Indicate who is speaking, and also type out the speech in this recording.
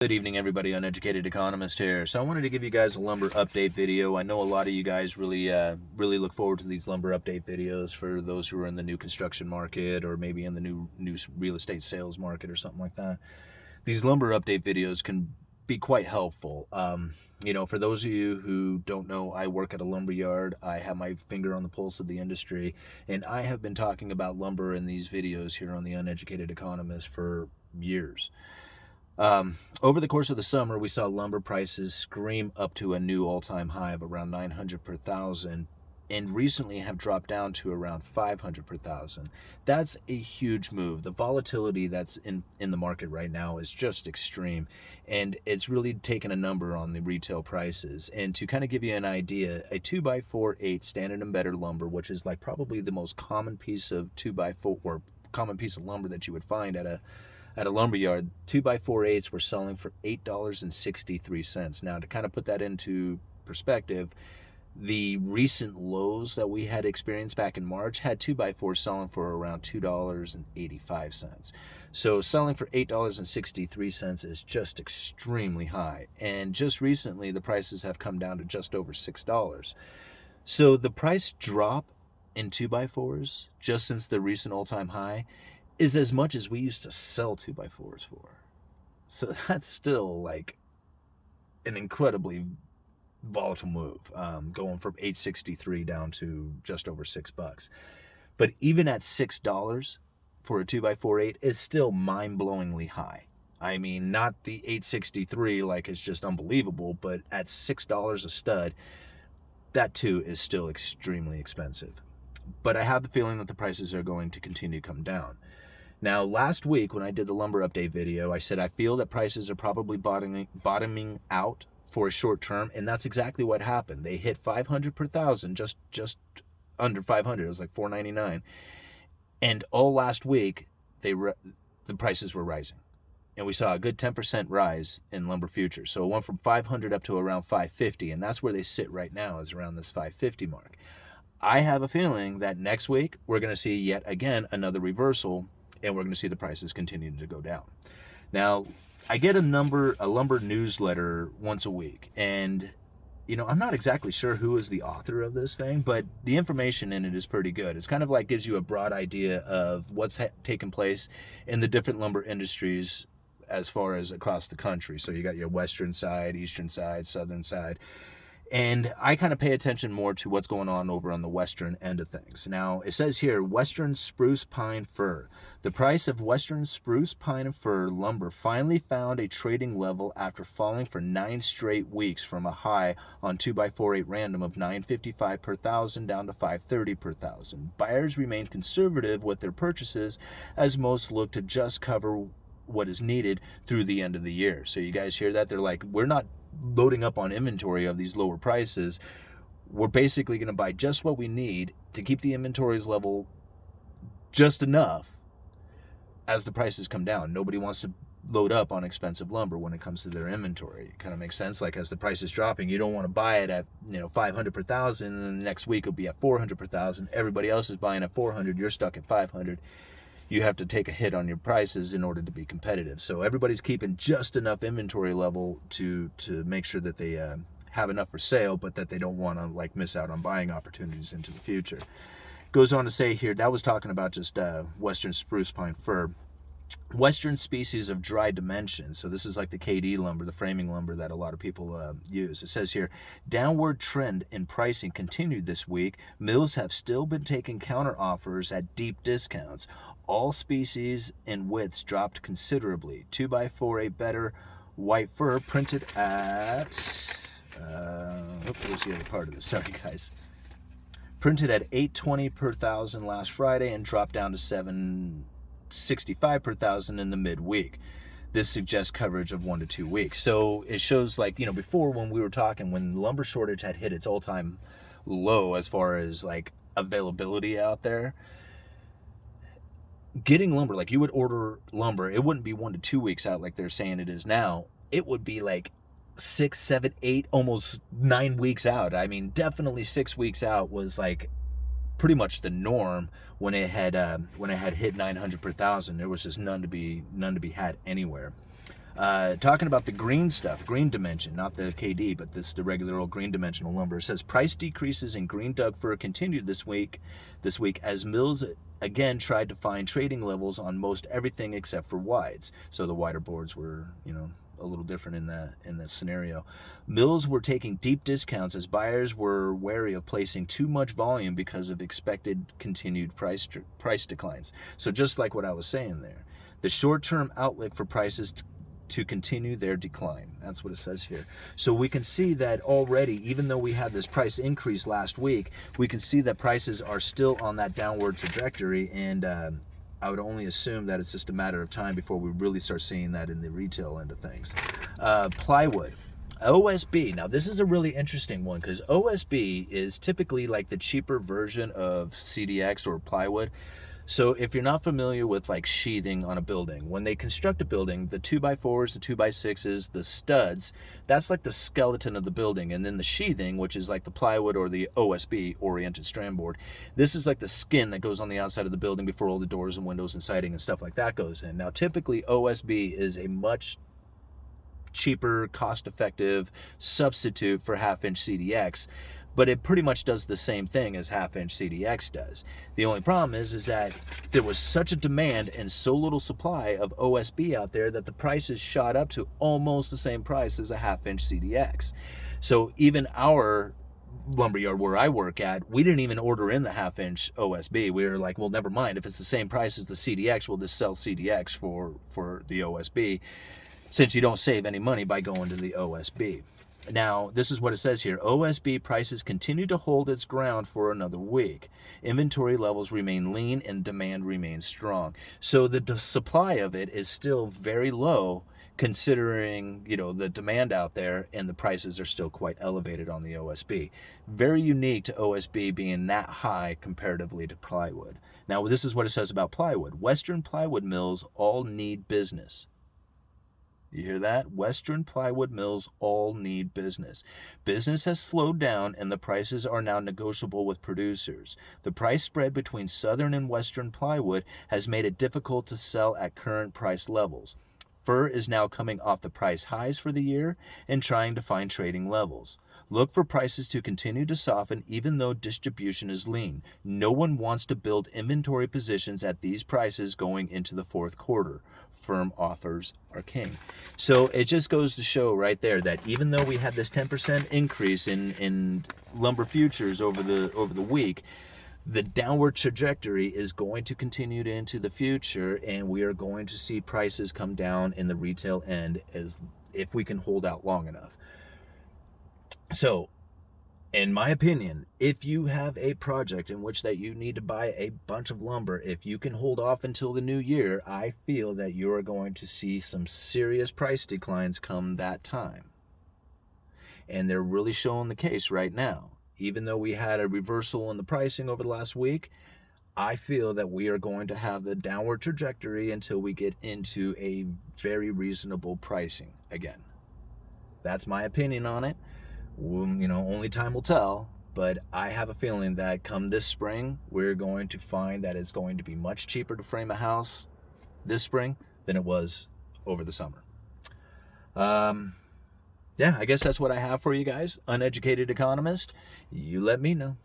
Speaker 1: Good evening, everybody. Uneducated Economist here. So I wanted to give you guys a lumber update video. I know a lot of you guys really look forward to these lumber update videos for those who are in the new construction market or maybe in the new real estate sales market or something like that. These lumber update videos can be quite helpful. For those of you who don't know, I work at a lumber yard. I have my finger on the pulse of the industry, and I have been talking about lumber in these videos here on the Uneducated Economist for years. Over the course of the summer, we saw lumber prices scream up to a new all-time high of around 900 per thousand, and recently have dropped down to around 500 per thousand. That's a huge move. The volatility that's in the market right now is just extreme, and it's really taken a number on the retail prices. And to kind of give you an idea, a 2x4/8 standard and better lumber, which is like probably the most common piece of 2x4 or common piece of lumber that you would find at a lumber yard, 2x4/8s were selling for $8.63. Now, to kind of put that into perspective, the recent lows that we had experienced back in March had 2x4s selling for around $2.85. So selling for $8.63 is just extremely high. And just recently, the prices have come down to just over $6. So the price drop in 2x4s just since the recent all-time high is as much as we used to sell 2x4s for. So that's still like an incredibly volatile move, going from $8.63 down to just over $6. But even at $6 for a 2x4/8 is still mind-blowingly high. I mean, not the $8.63 like it's just unbelievable, but at $6 a stud, that too is still extremely expensive. But I have the feeling that the prices are going to continue to come down. Now, last week when I did the lumber update video, I said I feel that prices are probably bottoming out for a short term, and that's exactly what happened. They hit 500 per thousand, just under 500. It was like 499, and all last week the prices were rising, and we saw a good 10% rise in lumber futures. So it went from 500 up to around 550, and that's where they sit right now, is around this 550 mark. I have a feeling that next week we're going to see yet again another reversal, and we're going to see the prices continue to go down. Now, I get a lumber newsletter once a week, and I'm not exactly sure who is the author of this thing, but the information in it is pretty good. It's kind of like gives you a broad idea of what's taken place in the different lumber industries as far as across the country. So you got your western side, eastern side, southern side. And I kind of pay attention more to what's going on over on the western end of things. Now, it says here, Western Spruce Pine Fir. The price of Western Spruce Pine and Fir lumber finally found a trading level after falling for 9 straight weeks from a high on 2x4/8 random of $9.55 per thousand down to $5.30 per thousand. Buyers remain conservative with their purchases as most look to just cover what is needed through the end of the year. So you guys hear that? They're like, we're not loading up on inventory of these lower prices. We're basically going to buy just what we need to keep the inventories level just enough as the prices come down. Nobody wants to load up on expensive lumber when it comes to their inventory. It kind of makes sense. Like, as the price is dropping, you don't want to buy it at 500 per thousand, and then the next week it'll be at 400 per thousand. Everybody else is buying at 400. You're stuck at 500. You have to take a hit on your prices in order to be competitive. So everybody's keeping just enough inventory level to make sure that they have enough for sale, but that they don't want to miss out on buying opportunities into the future. Goes on to say here, that was talking about just Western Spruce Pine Fir. Western species of dry dimensions. So this is like the KD lumber, the framing lumber that a lot of people use. It says here, downward trend in pricing continued this week. Mills have still been taking counter offers at deep discounts. All species and widths dropped considerably. 2x4/8 better white fir printed at, where's the other part of this? Sorry, guys. Printed at $8.20 per thousand last Friday and dropped down to $7.65 per thousand in the midweek. This suggests coverage of 1 to 2 weeks. So it shows, before when we were talking, when the lumber shortage had hit its all-time low as far as availability out there, getting lumber, you would order lumber, it wouldn't be 1 to 2 weeks out like they're saying it is now. It would be 6, 7, 8, almost 9 weeks out. I mean, definitely 6 weeks out was pretty much the norm when it had hit 900 per thousand. There was just none to be had anywhere. Talking about the green stuff, green dimension, not the KD, but the regular old green dimensional lumber. It says price decreases in green Doug fir continued this week as mills again tried to find trading levels on most everything except for wides. So the wider boards were, a little different in that scenario. Mills were taking deep discounts as buyers were wary of placing too much volume because of expected continued price declines. So just like what I was saying there, the short-term outlook for prices to continue their decline. That's what it says here. So we can see that already, even though we had this price increase last week, we can see that prices are still on that downward trajectory, and I would only assume that it's just a matter of time before we really start seeing that in the retail end of things. Plywood. OSB. Now this is a really interesting one because OSB is typically like the cheaper version of CDX or plywood. So if you're not familiar with like sheathing on a building, when they construct a building, the 2x4s, the 2x6s, the studs, that's like the skeleton of the building. And then the sheathing, which is like the plywood or the OSB, oriented strand board, this is like the skin that goes on the outside of the building before all the doors and windows and siding and stuff like that goes in. Now typically OSB is a much cheaper, cost-effective substitute for half-inch CDX, but it pretty much does the same thing as half-inch CDX does. The only problem is that there was such a demand and so little supply of OSB out there that the prices shot up to almost the same price as a half-inch CDX. So even our lumberyard where I work at, we didn't even order in the half-inch OSB. We were like, well, never mind. If it's the same price as the CDX, we'll just sell CDX for the OSB, since you don't save any money by going to the OSB. Now, this is what it says here. OSB prices continue to hold its ground for another week. Inventory levels remain lean and demand remains strong. So the supply of it is still very low considering, the demand out there, and the prices are still quite elevated on the OSB. Very unique to OSB being that high comparatively to plywood. Now, this is what it says about plywood. Western plywood mills all need business. You hear that? Western plywood mills all need business. Business has slowed down and the prices are now negotiable with producers. The price spread between southern and western plywood has made it difficult to sell at current price levels. Fir is now coming off the price highs for the year and trying to find trading levels. Look for prices to continue to soften even though distribution is lean. No one wants to build inventory positions at these prices going into the fourth quarter. Firm offers are king. So it just goes to show right there that even though we had this 10% increase in lumber futures over the week, the downward trajectory is going to continue into the future, and we are going to see prices come down in the retail end as if we can hold out long enough. So, in my opinion, if you have a project in which that you need to buy a bunch of lumber, if you can hold off until the new year, I feel that you are going to see some serious price declines come that time. And they're really showing the case right now. Even though we had a reversal in the pricing over the last week, I feel that we are going to have the downward trajectory until we get into a very reasonable pricing again. That's my opinion on it. Only time will tell, but I have a feeling that come this spring, we're going to find that it's going to be much cheaper to frame a house this spring than it was over the summer. I guess that's what I have for you guys. Uneducated Economist, you let me know.